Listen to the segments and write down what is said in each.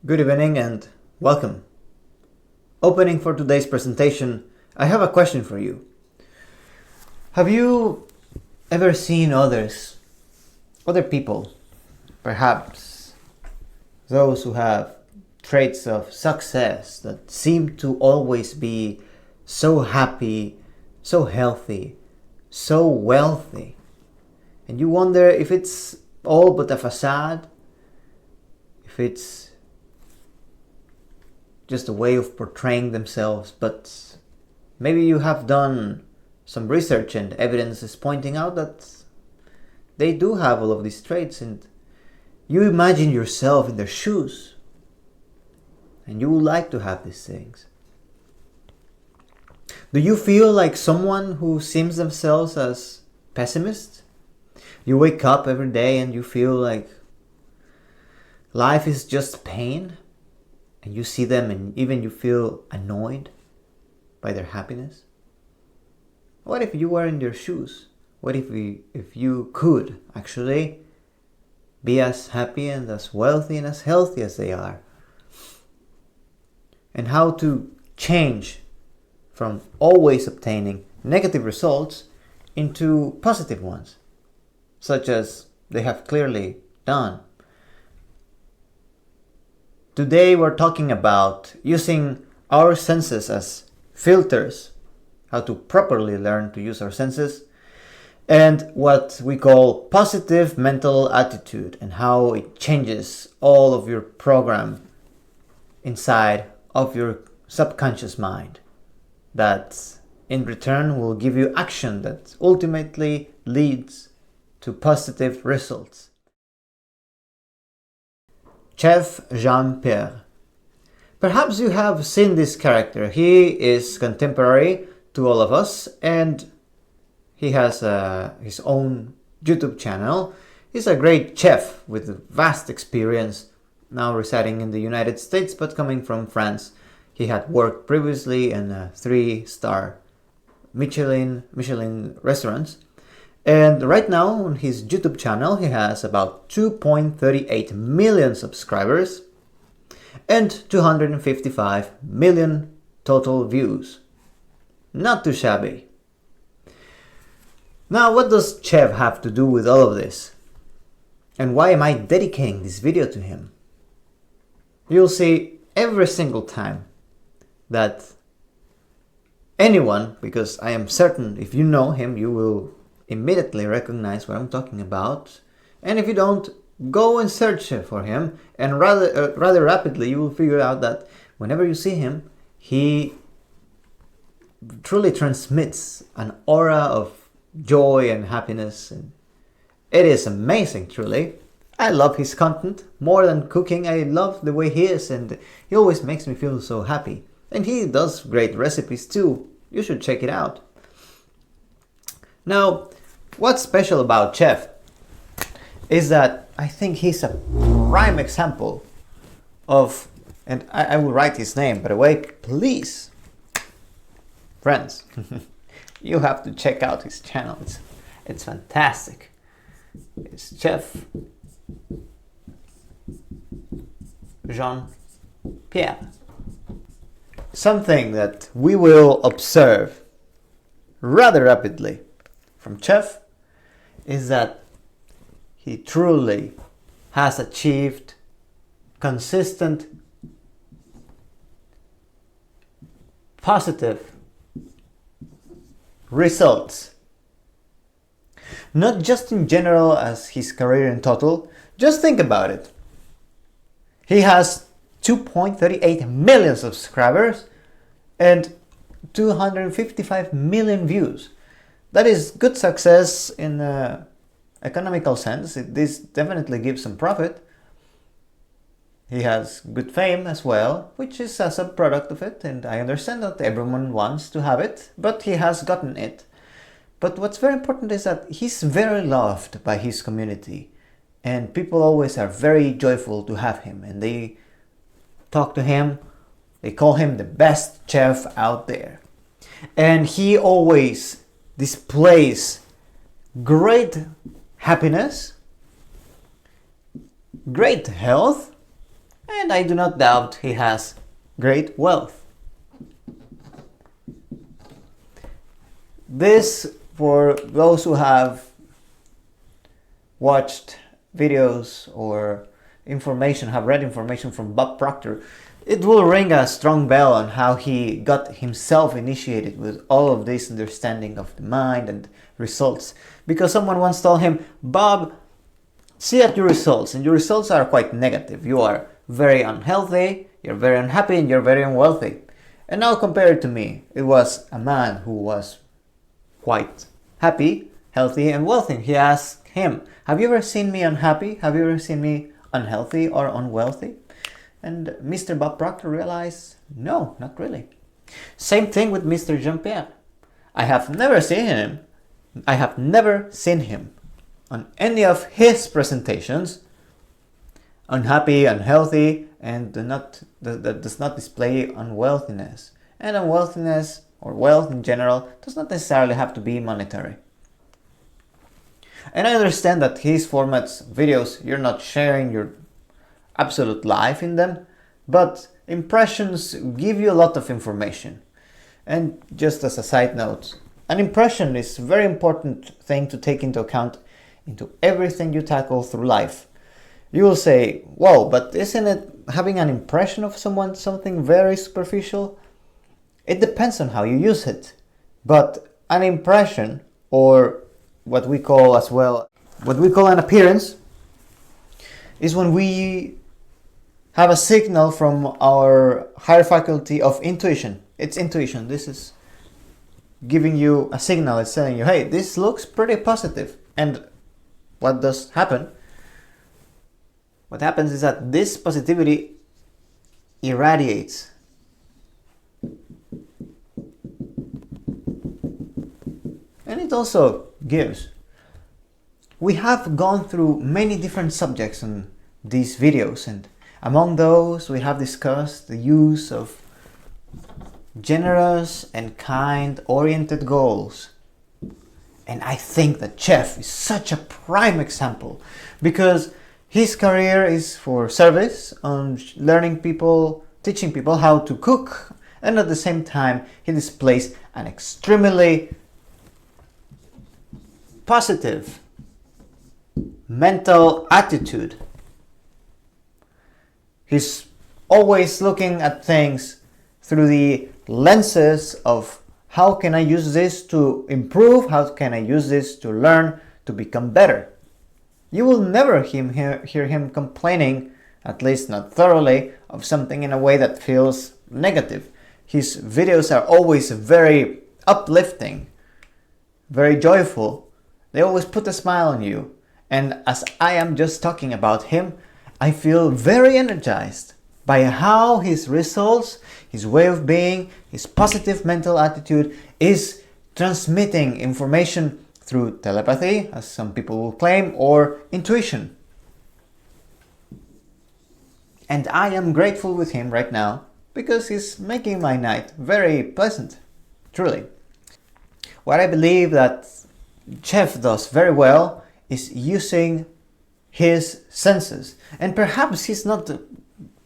Good evening and welcome. Opening for today's presentation, I have a question for you. Have you ever seen other people, perhaps those who have traits of success that seem to always be so happy, so healthy, so wealthy, and you wonder if it's all but a facade, if it's just a way of portraying themselves, but maybe you have done some research and evidence is pointing out that they do have all of these traits, and you imagine yourself in their shoes and you would like to have these things. Do you feel like someone who sees themselves as pessimists? You wake up every day and you feel like life is just pain, and you see them and even you feel annoyed by their happiness? What if you were in their shoes? What if you could actually be as happy and as wealthy and as healthy as they are? And how to change from always obtaining negative results into positive ones, such as they have clearly done. Today we're talking about using our senses as filters, how to properly learn to use our senses, and what we call positive mental attitude and how it changes all of your program inside of your subconscious mind that in return will give you action that ultimately leads to positive results. Chef Jean-Pierre. Perhaps you have seen this character. He is contemporary to all of us and he has his own YouTube channel. He's a great chef with vast experience, now residing in the United States but coming from France. He had worked previously in 3-star Michelin restaurants. And right now on his YouTube channel he has about 2.38 million subscribers and 255 million total views. Not too shabby. Now what does Chef have to do with all of this? And why am I dedicating this video to him? You'll see every single time that anyone, because I am certain if you know him you will immediately recognize what I'm talking about, and if you don't, go and search for him, and rather rapidly you will figure out that whenever you see him, he truly transmits an aura of joy and happiness, and it is amazing, truly. I love his content more than cooking. I love the way he is, and he always makes me feel so happy, and he does great recipes too. You should check it out. Now, what's special about Chef is that I think he's a prime example of, and I will write his name by the way, please, friends, you have to check out his channel. It's fantastic. It's Chef Jean-Pierre. Something that we will observe rather rapidly from Chef is that he truly has achieved consistent, positive results. Not just in general as his career in total, just think about it. He has 2.38 million subscribers and 255 million views. That is good success in an economical sense. This definitely gives some profit. He has good fame as well, which is a sub-product of it, and I understand that everyone wants to have it, but he has gotten it. But what's very important is that he's very loved by his community, and people always are very joyful to have him, and they talk to him, they call him the best chef out there. And he always displays great happiness, great health, and I do not doubt he has great wealth. This, for those who have watched videos or have read information from Bob Proctor, it will ring a strong bell on how he got himself initiated with all of this understanding of the mind and results. Because someone once told him, Bob, see at your results, and your results are quite negative. You are very unhealthy, you're very unhappy, and you're very unwealthy. And now compare it to me. It was a man who was quite happy, healthy, and wealthy. He asked him, have you ever seen me unhappy? Have you ever seen me unhealthy or unwealthy? And Mr. Bob Proctor realized, no, not really. Same thing with Mr. Jean-Pierre. I have never seen him on any of his presentations unhappy, unhealthy, and that does not display unwealthiness. And unwealthiness, or wealth in general, does not necessarily have to be monetary. And I understand that his formats, videos, you're not sharing your absolute life in them, but impressions give you a lot of information. And just as a side note, an impression is a very important thing to take into account into everything you tackle through life. You will say, whoa, but isn't it having an impression of someone something very superficial? It depends on how you use it. But an impression, or what we call an appearance, is when we have a signal from our higher faculty of intuition. It's intuition. This is giving you a signal. It's telling you, hey, this looks pretty positive. And what does happen? What happens is that this positivity irradiates. And it also gives. We have gone through many different subjects in these videos, and among those we have discussed the use of generous and kind-oriented goals. And I think that Chef is such a prime example, because his career is for service, on teaching people how to cook, and at the same time he displays an extremely positive mental attitude. He's always looking at things through the lenses of how can I use this to improve, how can I use this to learn, to become better. You will never hear him complaining, at least not thoroughly, of something in a way that feels negative. His videos are always very uplifting, very joyful. They always put a smile on you. And as I am just talking about him, I feel very energized by how his results, his way of being, his positive mental attitude is transmitting information through telepathy, as some people will claim, or intuition. And I am grateful with him right now because he's making my night very pleasant, truly. What I believe that Chef does very well is using his senses. And perhaps he's not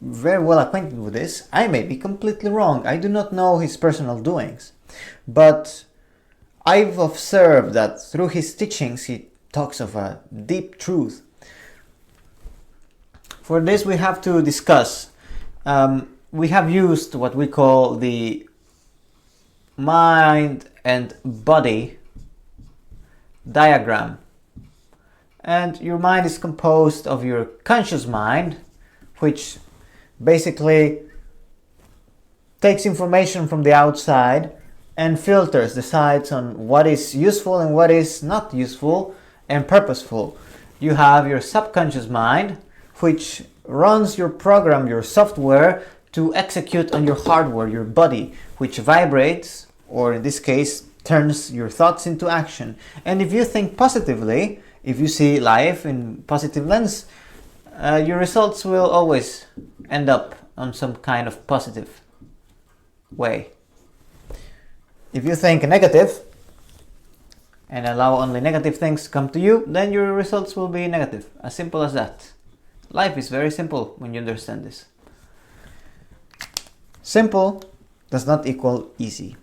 very well acquainted with this. I may be completely wrong. I do not know his personal doings. But I've observed that through his teachings he talks of a deep truth. For this we have to discuss. We have used what we call the mind and body diagram. And your mind is composed of your conscious mind, which basically takes information from the outside and filters, decides on what is useful and what is not useful and purposeful. You have your subconscious mind, which runs your program, your software, to execute on your hardware, your body, which vibrates, or in this case, turns your thoughts into action. And if you think positively, if you see life in positive lens, your results will always end up on some kind of positive way. If you think negative and allow only negative things to come to you, then your results will be negative. As simple as that. Life is very simple when you understand this. Simple does not equal easy.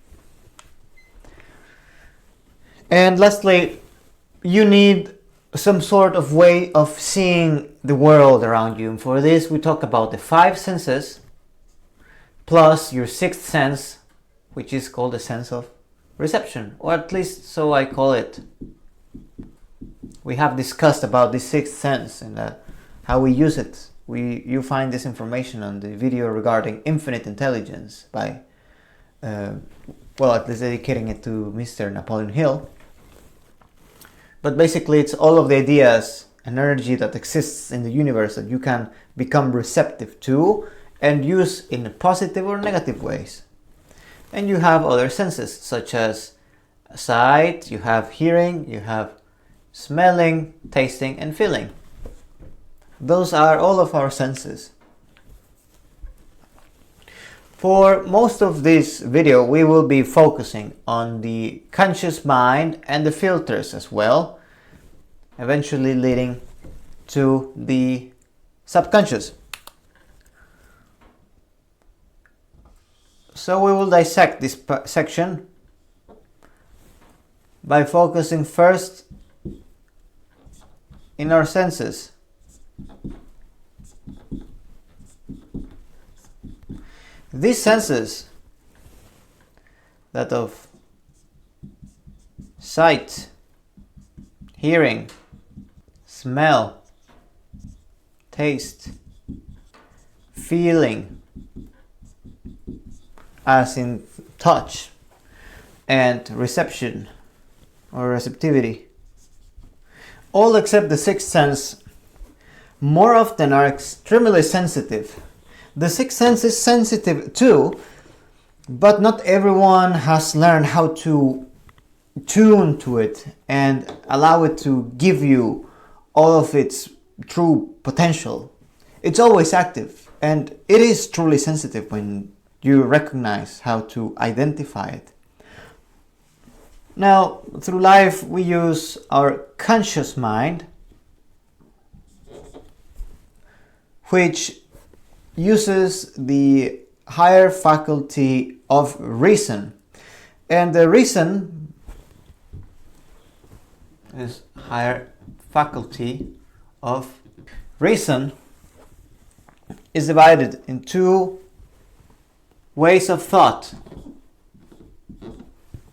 And lastly, you need some sort of way of seeing the world around you. And for this, we talk about the 5 senses plus your 6th sense, which is called the sense of reception, or at least so I call it. We have discussed about the 6th sense and how we use it. You find this information on the video regarding infinite intelligence by, at least dedicating it to Mr. Napoleon Hill. But basically it's all of the ideas and energy that exists in the universe that you can become receptive to and use in positive or negative ways. And you have other senses such as sight, you have hearing, you have smelling, tasting, and feeling. Those are all of our senses. For most of this video, we will be focusing on the conscious mind and the filters as well, eventually leading to the subconscious. So we will dissect this section by focusing first in our senses. These senses, that of sight, hearing, smell, taste, feeling, as in touch, and reception or receptivity, all except the 6th sense, more often are extremely sensitive. The 6th sense is sensitive too, but not everyone has learned how to tune to it and allow it to give you all of its true potential. It's always active, and it is truly sensitive when you recognize how to identify it. Now, through life, we use our conscious mind, which uses the higher faculty of reason. And the reason is higher faculty of reason is divided in 2 ways of thought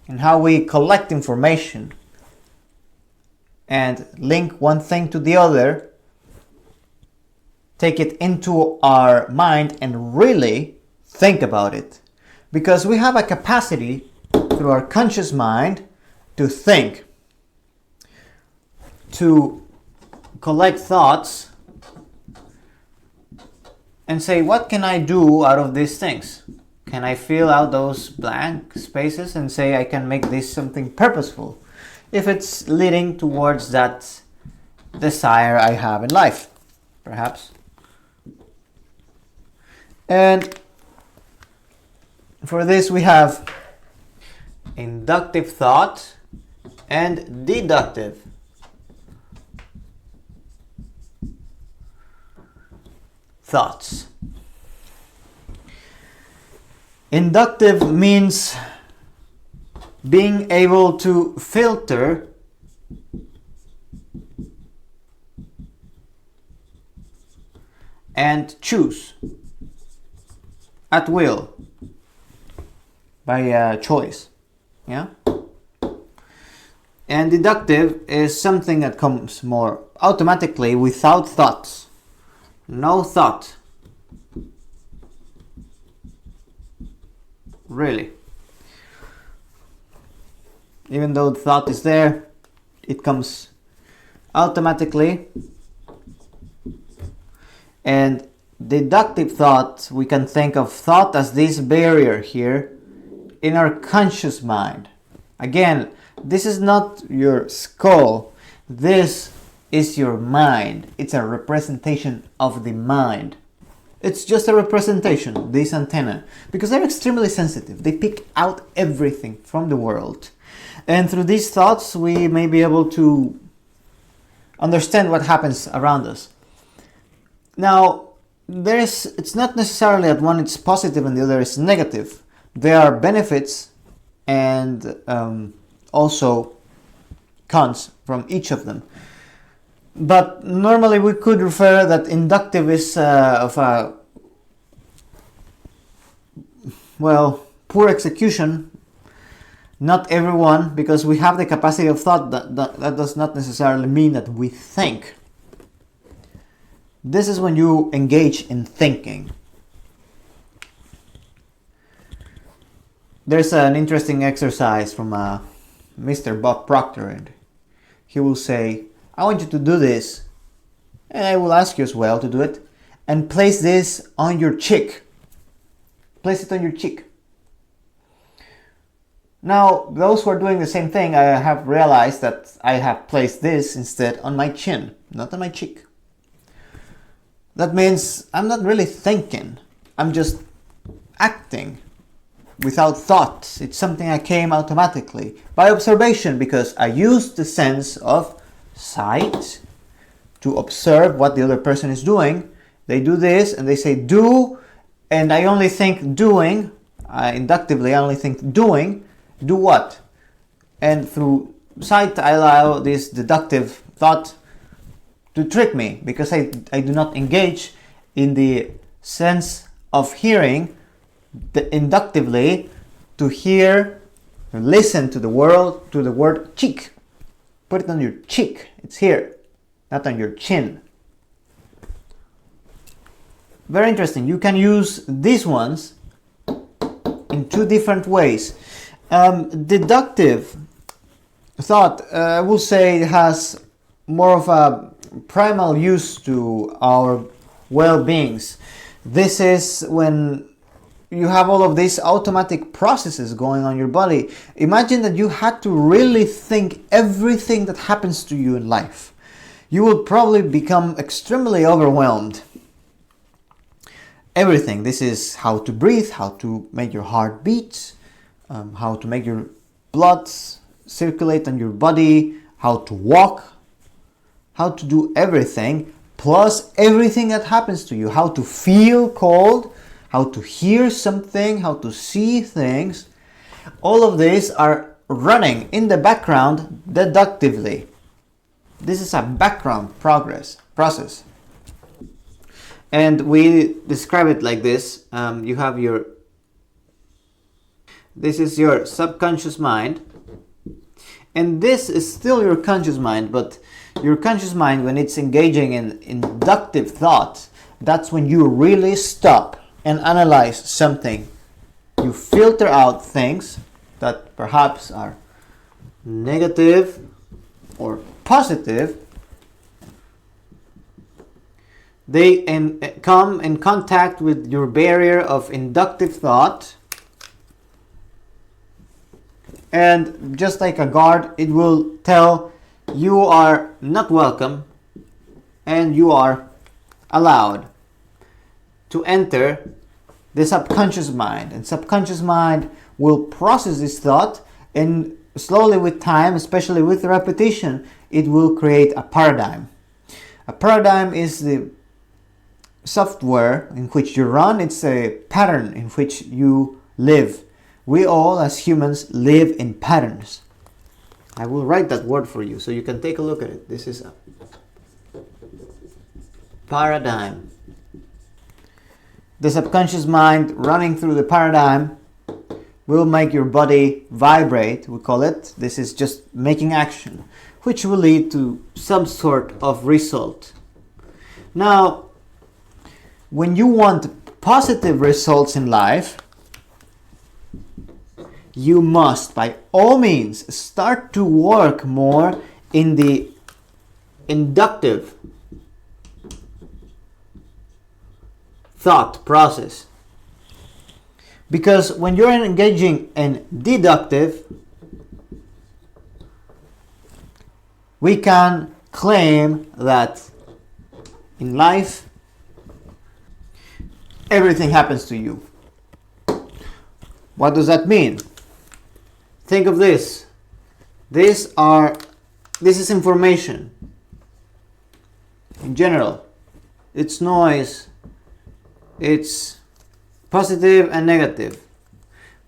and how we collect information and link one thing to the other, take it into our mind and really think about it. Because we have a capacity through our conscious mind to think, to collect thoughts and say, what can I do out of these things? Can I fill out those blank spaces and say I can make this something purposeful if it's leading towards that desire I have in life, perhaps. And for this we have inductive thought and deductive. Thoughts. Inductive means being able to filter and choose at will by choice. Yeah? And deductive is something that comes more automatically without thoughts. No thought. Really. Even though the thought is there, it comes automatically. And deductive thought, we can think of thought as this barrier here in our conscious mind. Again, this is not your skull. This is your mind. It's a representation of the mind. It's just a representation, this antenna, because they're extremely sensitive. They pick out everything from the world. And through these thoughts, we may be able to understand what happens around us. Now, it's not necessarily that one is positive and the other is negative. There are benefits and also cons from each of them. But normally we could refer that inductive is of a, well, poor execution. Not everyone, because we have the capacity of thought, that does not necessarily mean that we think. This is when you engage in thinking. There's an interesting exercise from Mr. Bob Proctor, and he will say, I want you to do this, and I will ask you as well to do it, and place this on your cheek. Place it on your cheek. Now, those who are doing the same thing, I have realized that I have placed this instead on my chin, not on my cheek. That means I'm not really thinking, I'm just acting without thought. It's something I came automatically by observation, because I used the sense of sight to observe what the other person is doing. They do this and they say do, and I only think doing. Inductively I only think doing. Do what? And through sight I allow this deductive thought to trick me, because I do not engage in the sense of hearing inductively to hear, listen to the word cheek. Put it on your cheek. It's here, not on your chin. Very interesting. You can use these ones in two different ways. Deductive thought, I will say, has more of a primal use to our well-beings. This is when you have all of these automatic processes going on your body. Imagine that you had to really think everything that happens to you in life. You will probably become extremely overwhelmed. Everything. This is how to breathe, how to make your heart beat, how to make your blood circulate on your body, how to walk, how to do everything, plus everything that happens to you, how to feel cold, how to hear something, how to see things. All of these are running in the background deductively. This is a background process. And we describe it like this. You have this is your subconscious mind. And this is still your conscious mind, but your conscious mind, when it's engaging in inductive thought, that's when you really stop and analyze something. You filter out things that perhaps are negative or positive. They come in contact with your barrier of inductive thought, and just like a guard, it will tell you are not welcome and you are allowed to enter the subconscious mind. And subconscious mind will process this thought, and slowly with time, especially with repetition, it will create a paradigm. A paradigm is the software in which you run. It's a pattern in which you live. We all as humans live in patterns. I will write that word for you so you can take a look at it. This is a paradigm. The subconscious mind running through the paradigm will make your body vibrate, we call it. This is just making action, which will lead to some sort of result. Now, when you want positive results in life, you must, by all means, start to work more in the inductive thought process. Because when you're engaging in deductive, we can claim that in life, everything happens to you. What does that mean? Think of this. This is information in general. it's noise, it's positive and negative.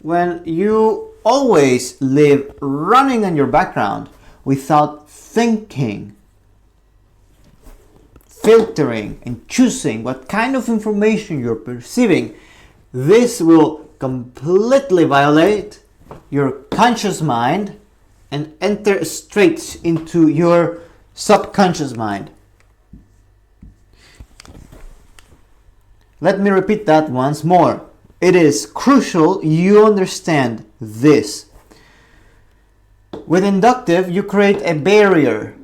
When you always live running on your background without thinking, filtering and choosing what kind of information you're perceiving, this will completely violate your conscious mind and enter straight into your subconscious mind. Let me repeat that once more. It is crucial you understand this. With inductive, you create a barrier.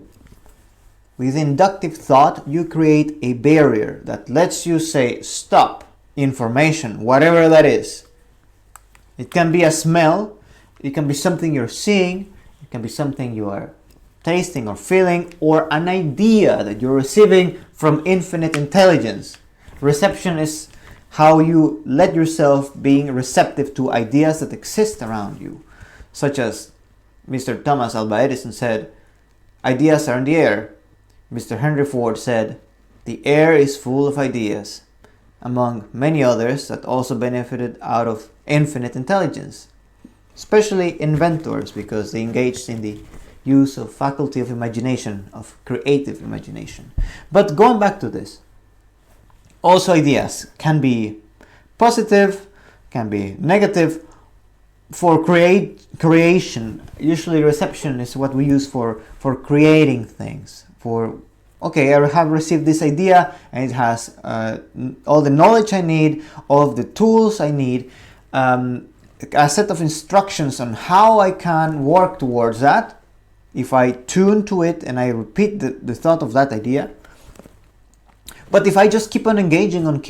With inductive thought, you create a barrier that lets you say stop information, whatever that is. It can be a smell, it can be something you're seeing, it can be something you are tasting or feeling, or an idea that you're receiving from infinite intelligence. Reception is how you let yourself being receptive to ideas that exist around you, such as Mr. Thomas Alva Edison said, ideas are in the air. Mr. Henry Ford said, the air is full of ideas, among many others that also benefited out of infinite intelligence, especially inventors, because they engaged in the use of faculty of imagination, of creative imagination. But going back to this, also ideas can be positive, can be negative. For creation, usually reception is what we use for creating things. Okay, I have received this idea and it has all the knowledge I need, all of the tools I need, a set of instructions on how I can work towards that. If I tune to it and I repeat the thought of that idea. But if I just keep on engaging on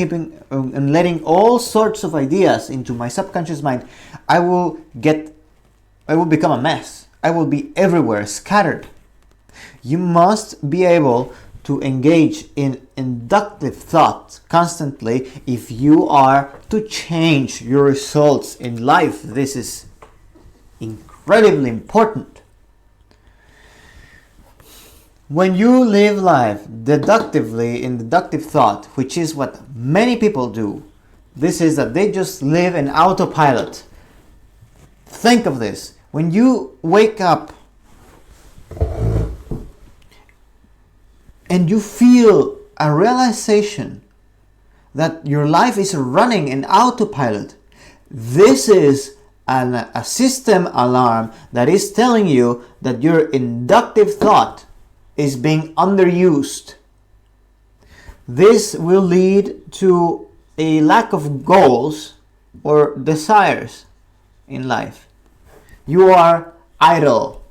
and letting all sorts of ideas into my subconscious mind, I will become a mess. I will be everywhere, scattered. You must be able to engage in inductive thought constantly if you are to change your results in life. This is incredibly important. When you live life deductively in deductive thought, which is what many people do, this is that they just live in autopilot. Think of this. When you wake up and you feel a realization that your life is running in autopilot, this is a system alarm that is telling you that your inductive thought is being underused. This will lead to a lack of goals or desires in life. You are idle.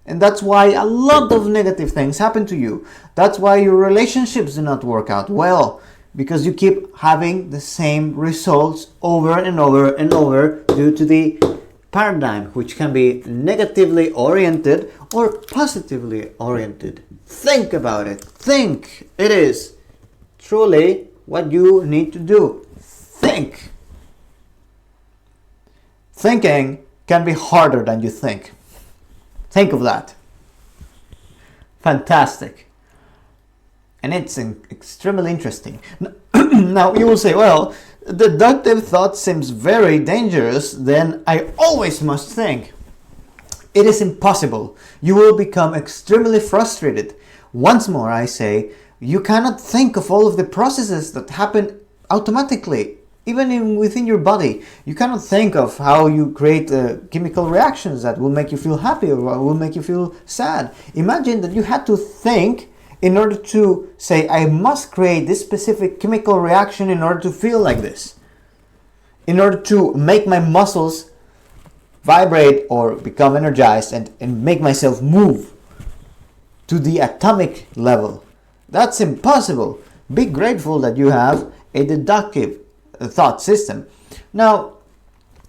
And that's why a lot of negative things happen to you. That's why your relationships do not work out well, because you keep having the same results over and over and over due to the paradigm, which can be negatively oriented or positively oriented. Think about it. Think. It is truly what you need to do. Think. Thinking can be harder than you think. Think of that. Fantastic. And it's extremely interesting. Now you will say, well, deductive thought seems very dangerous, then I always must think. It is impossible. You will become extremely frustrated. Once more I say, you cannot think of all of the processes that happen automatically, even within your body. You cannot think of how you create chemical reactions that will make you feel happy or will make you feel sad. Imagine that you had to think in order to say, I must create this specific chemical reaction in order to feel like this, in order to make my muscles vibrate or become energized and make myself move to the atomic level. That's impossible. Be grateful that you have a deductive thought system. Now,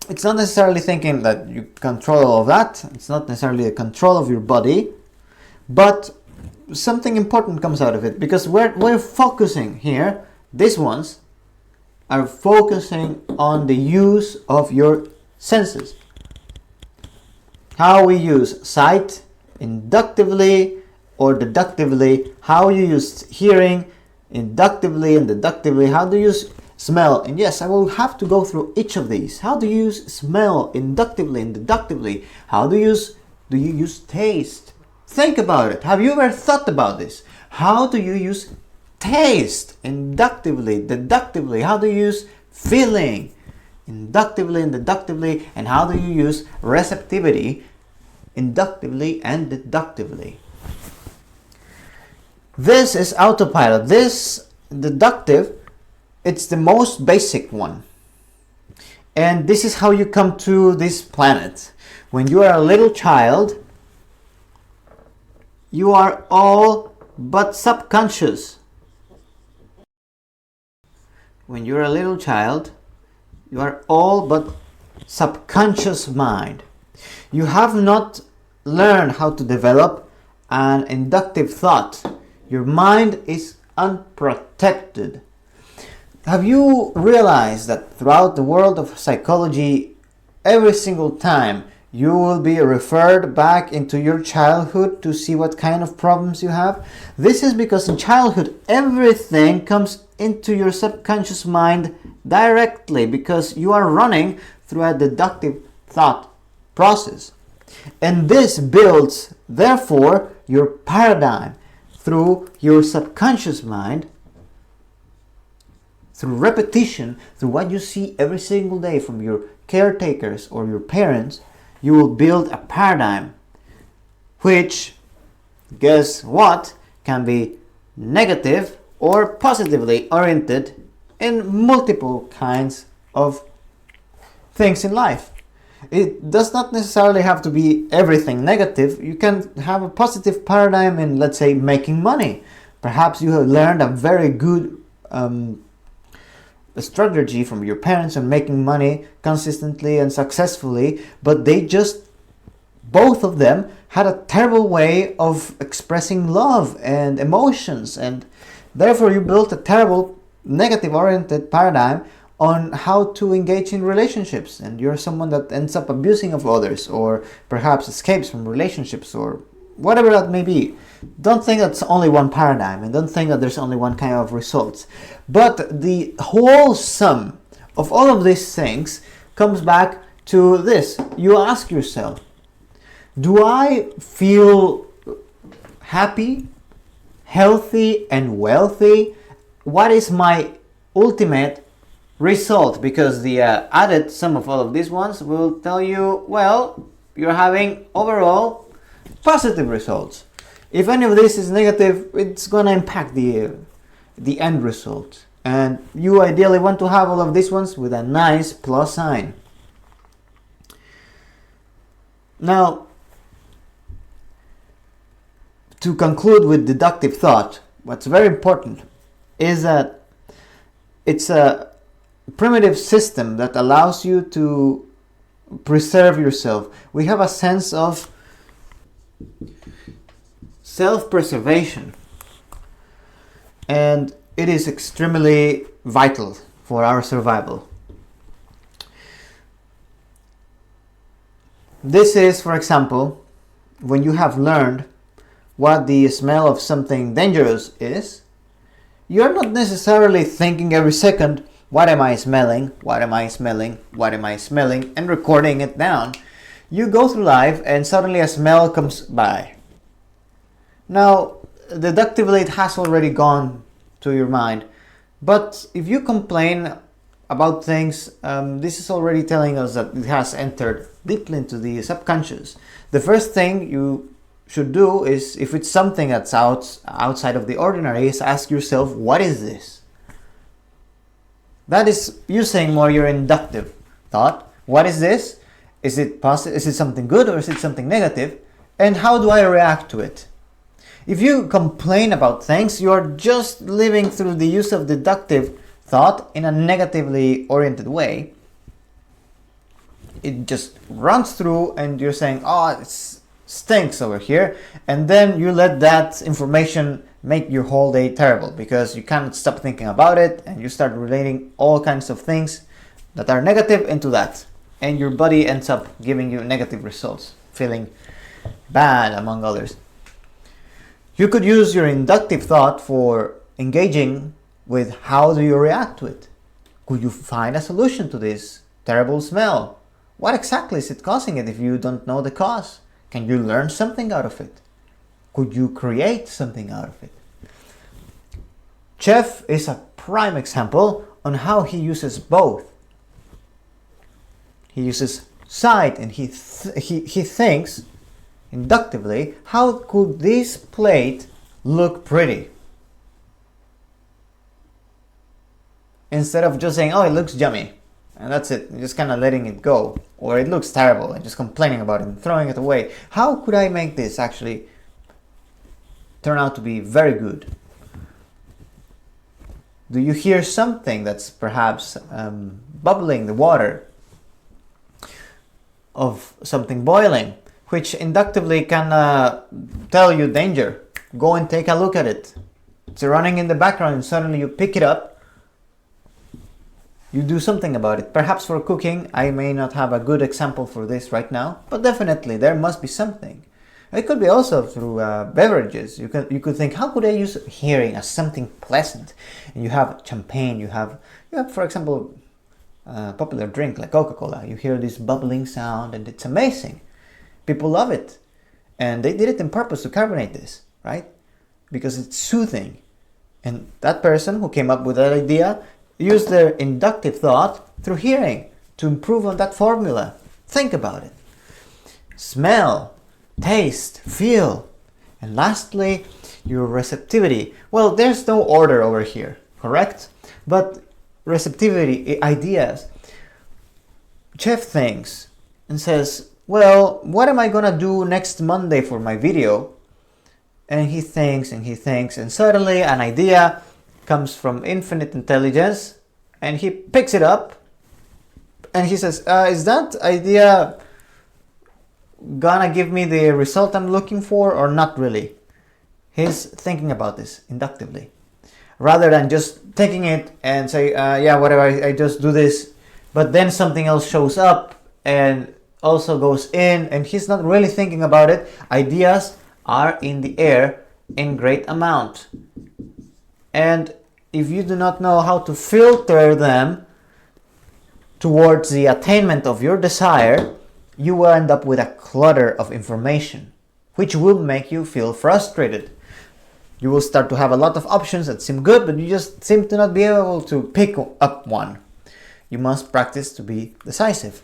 it's not necessarily thinking that you control all of that. It's not necessarily a control of your body, but something important comes out of it, because we're focusing here. These ones are focusing on the use of your senses. How we use sight inductively or deductively, how you use hearing inductively and deductively. How do you use smell? And yes, I will have to go through each of these. How do you use smell inductively and deductively? How do you use taste? Think about it. Have you ever thought about this? How do you use taste inductively, deductively? How do you use feeling inductively and deductively? And how do you use receptivity inductively and deductively? This is autopilot. This deductive, it's the most basic one. And this is how you come to this planet. When you are a little child, you are all but subconscious. When you're a little child, you are all but subconscious mind. You have not learned how to develop an inductive thought. Your mind is unprotected. Have you realized that throughout the world of psychology, every single time you will be referred back into your childhood to see what kind of problems you have? This is because in childhood, everything comes into your subconscious mind directly, because you are running through a deductive thought process. And this builds, therefore, your paradigm through your subconscious mind, through repetition, through what you see every single day from your caretakers or your parents. You will build a paradigm which, guess what, can be negative or positively oriented in multiple kinds of things in life. It does not necessarily have to be everything negative. You can have a positive paradigm in, let's say, making money. Perhaps you have learned a very good strategy from your parents on making money consistently and successfully, but they just, both of them, had a terrible way of expressing love and emotions, and therefore you built a terrible negative oriented paradigm on how to engage in relationships, and you're someone that ends up abusing of others, or perhaps escapes from relationships, or whatever that may be. Don't think that's only one paradigm, and don't think that there's only one kind of results. But the whole sum of all of these things comes back to this. You ask yourself, do I feel happy, healthy, and wealthy? What is my ultimate result? Because the added sum of all of these ones will tell you, well, you're having overall positive results. If any of this is negative, it's going to impact the end result. And you ideally want to have all of these ones with a nice plus sign. Now, to conclude with deductive thought, what's very important is that it's a primitive system that allows you to preserve yourself. We have a sense of self-preservation, and it is extremely vital for our survival. This is, for example, when you have learned what the smell of something dangerous is, you're not necessarily thinking every second, what am I smelling, what am I smelling, what am I smelling, and recording it down. You go through life and suddenly a smell comes by. Now, deductively it has already gone to your mind, but if you complain about things, this is already telling us that it has entered deeply into the subconscious. The first thing you should do is, if it's something that's outside of the ordinary, is ask yourself, what is this? That is using more your inductive thought. What is this? Is it positive? Is it something good, or is it something negative? And how do I react to it? If you complain about things, you are just living through the use of deductive thought in a negatively oriented way. It just runs through and you're saying, oh, it stinks over here. And then you let that information make your whole day terrible, because you can't stop thinking about it, and you start relating all kinds of things that are negative into that. And your body ends up giving you negative results, feeling bad, among others. You could use your inductive thought for engaging with how do you react to it. Could you find a solution to this terrible smell? What exactly is it causing it if you don't know the cause? Can you learn something out of it? Could you create something out of it? Chef is a prime example on how he uses both. He uses sight and he thinks inductively, how could this plate look pretty? Instead of just saying, oh, it looks yummy, and that's it, just kind of letting it go, or it looks terrible and just complaining about it and throwing it away. How could I make this actually turn out to be very good? Do you hear something that's perhaps bubbling the water of something boiling, which inductively can tell you danger? Go and take a look at it. It's running in the background and suddenly you pick it up. You do something about it. Perhaps for cooking, I may not have a good example for this right now, but definitely there must be something. It could be also through beverages. You could think, how could I use hearing as something pleasant? And you have champagne, you have for example, a popular drink like Coca-Cola. You hear this bubbling sound and it's amazing. People love it. And they did it on purpose to carbonate this, right? Because it's soothing. And that person who came up with that idea used their inductive thought through hearing to improve on that formula. Think about it. Smell, taste, feel, and lastly, your receptivity. Well, there's no order over here, correct? But receptivity, ideas. Chef thinks and says, well, what am I gonna do next Monday for my video? And he thinks and he thinks, and suddenly an idea comes from infinite intelligence, and he picks it up and he says, is that idea gonna give me the result I'm looking for or not really? He's thinking about this inductively rather than just taking it and say, yeah, whatever, I just do this, but then something else shows up and also goes in, and he's not really thinking about it. Ideas are in the air in great amount. And if you do not know how to filter them towards the attainment of your desire, you will end up with a clutter of information, which will make you feel frustrated. You will start to have a lot of options that seem good, but you just seem to not be able to pick up one. You must practice to be decisive.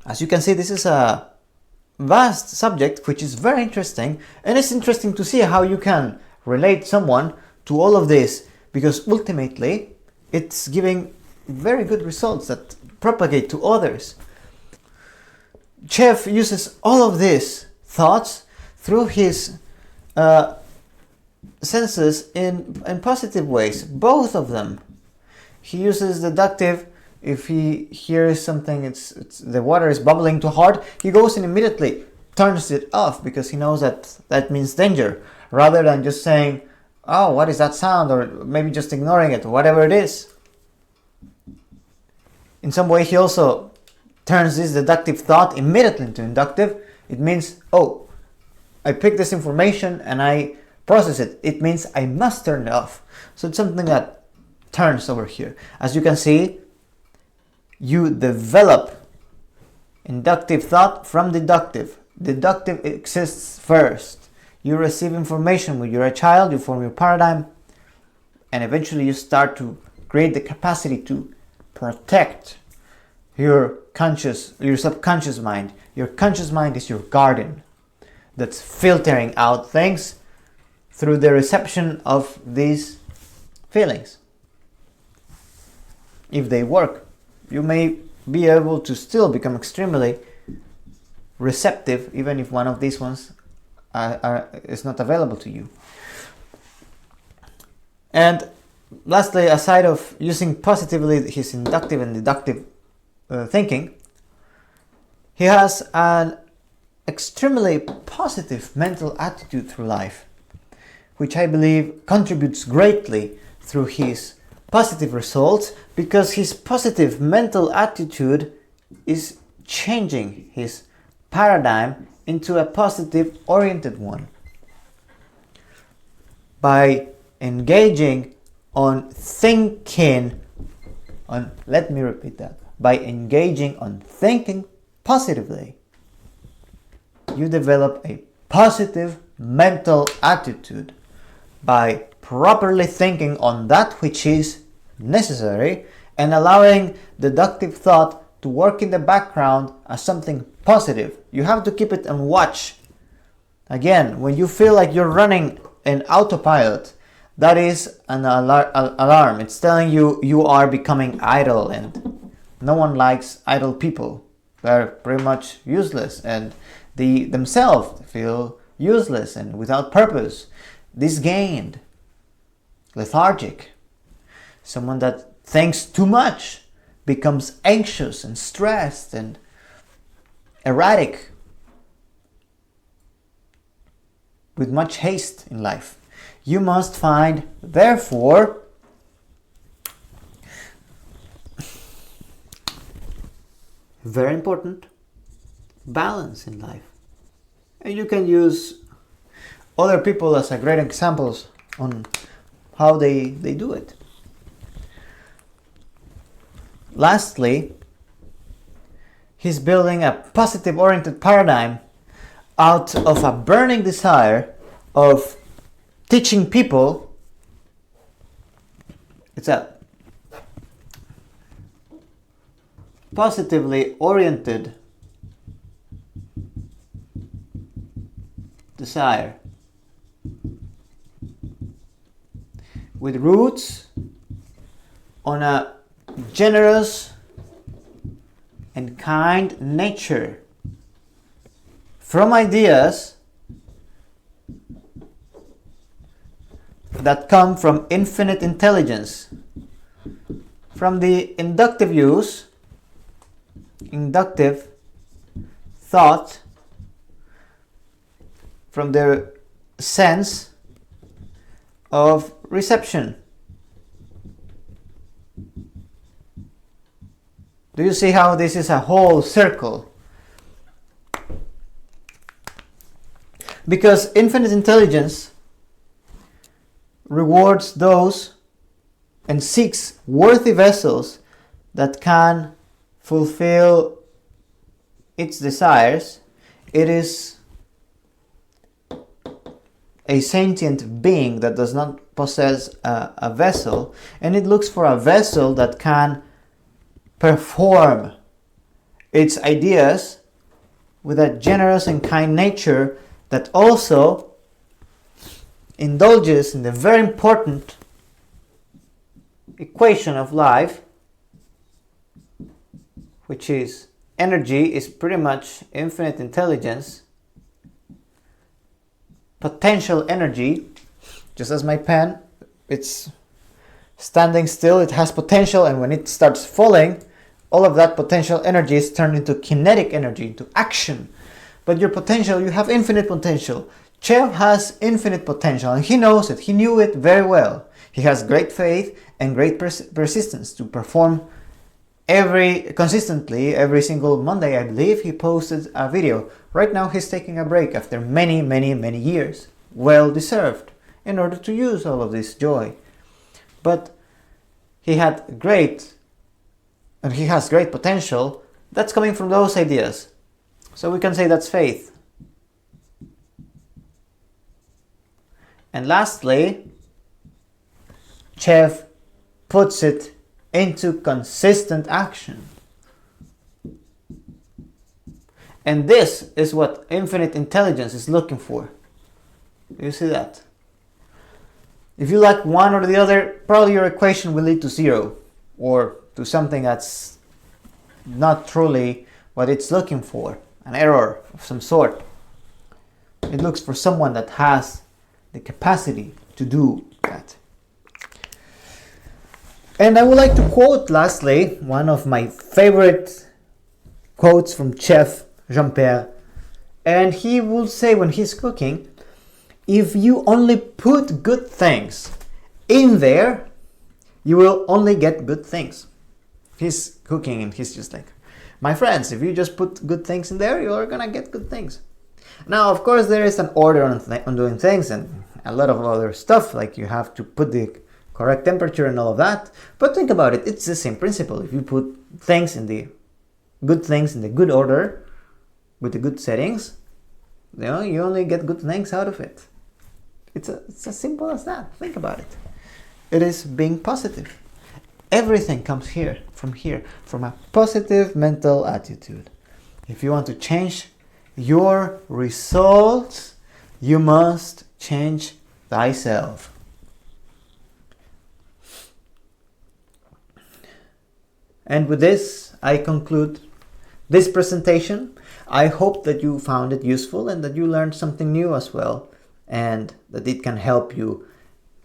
As you can see, this is a vast subject which is very interesting, and it's interesting to see how you can relate someone to all of this, because ultimately it's giving very good results that propagate to others. Chef uses all of these thoughts through his senses in positive ways, both of them. He uses deductive. If he hears something, it's the water is bubbling too hard, he goes and immediately turns it off because he knows that means danger, rather than just saying, oh, what is that sound, or maybe just ignoring it, or whatever it is. In some way, he also turns this deductive thought immediately into inductive. It means, oh, I pick this information and I process it. It means I must turn it off. So it's something that turns over here. As you can see, you develop inductive thought from deductive. Deductive exists first. You receive information when you're a child, you form your paradigm, and eventually you start to create the capacity to protect your subconscious mind. Your conscious mind is your garden that's filtering out things through the reception of these feelings. If they work, you may be able to still become extremely receptive, even if one of these ones is not available to you. And lastly, aside of using positively his inductive and deductive thinking, he has an extremely positive mental attitude through life, which I believe contributes greatly through his positive results, because his positive mental attitude is changing his paradigm into a positive oriented one. by engaging on thinking on, let me repeat that, by engaging on thinking positively, you develop a positive mental attitude. By properly thinking on that which is necessary and allowing deductive thought to work in the background as something positive. You have to keep it on watch. Again, when you feel like you're running an autopilot, that is an alarm. It's telling you you are becoming idle, and no one likes idle people. They're pretty much useless, and they themselves feel useless and without purpose, disgained, lethargic. Someone that thinks too much becomes anxious and stressed and erratic, with much haste in life. You must find, therefore, very important, balance in life. And you can use other people as a great examples on how they do it. Lastly, he's building a positive oriented paradigm out of a burning desire of teaching people. It's a positively oriented desire with roots on a generous and kind nature, from ideas that come from infinite intelligence, from the inductive thought, from the sense of reception. Do you see how this is a whole circle? Because infinite intelligence rewards those and seeks worthy vessels that can fulfill its desires. It is a sentient being that does not possess a vessel, and it looks for a vessel that can perform its ideas with a generous and kind nature that also indulges in the very important equation of life, which is energy is pretty much infinite intelligence, potential energy, just as my pen, it's standing still, it has potential, and when it starts falling, all of that potential energy is turned into kinetic energy, into action. But your potential, you have infinite potential. Chef has infinite potential, and he knows it. He knew it very well. He has great faith and great persistence to perform consistently every single Monday. I believe he posted a video. Right now he's taking a break after many years. Well deserved, in order to use all of this joy. But he has great potential that's coming from those ideas. So we can say that's faith. And lastly, Chef puts it into consistent action. And this is what infinite intelligence is looking for. Do you see that? If you lack one or the other, probably your equation will lead to zero, or to something that's not truly what it's looking for, an error of some sort. It looks for someone that has the capacity to do that. And I would like to quote lastly one of my favorite quotes from Chef Jean-Pierre. And he will say when he's cooking, if you only put good things in there, you will only get good things. He's cooking and he's just like, my friends, if you just put good things in there, you're gonna get good things. Now, of course, there is an order on doing things, and a lot of other stuff, like you have to put the correct temperature and all of that. But think about it, it's the same principle. If you put things in the good order, with the good settings, you only get good things out of it. It's as simple as that. Think about it. It is being positive. Everything comes from a positive mental attitude. If you want to change your results, you must change thyself. And with this, I conclude this presentation. I hope that you found it useful and that you learned something new as well, and that it can help you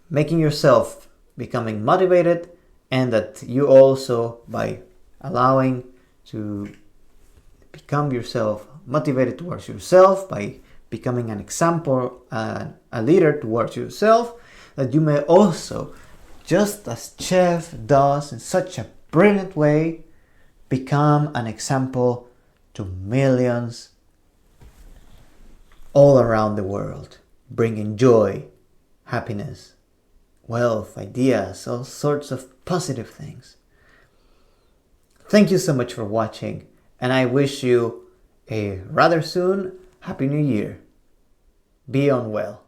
making yourself becoming motivated, and that you also, by allowing to become yourself motivated towards yourself, by becoming an example, a leader towards yourself, that you may also, just as Chef does in such a brilliant way, become an example to millions all around the world, bringing joy, happiness, wealth, ideas, all sorts of positive things. Thank you so much for watching, and I wish you a rather soon Happy New Year. Be on well.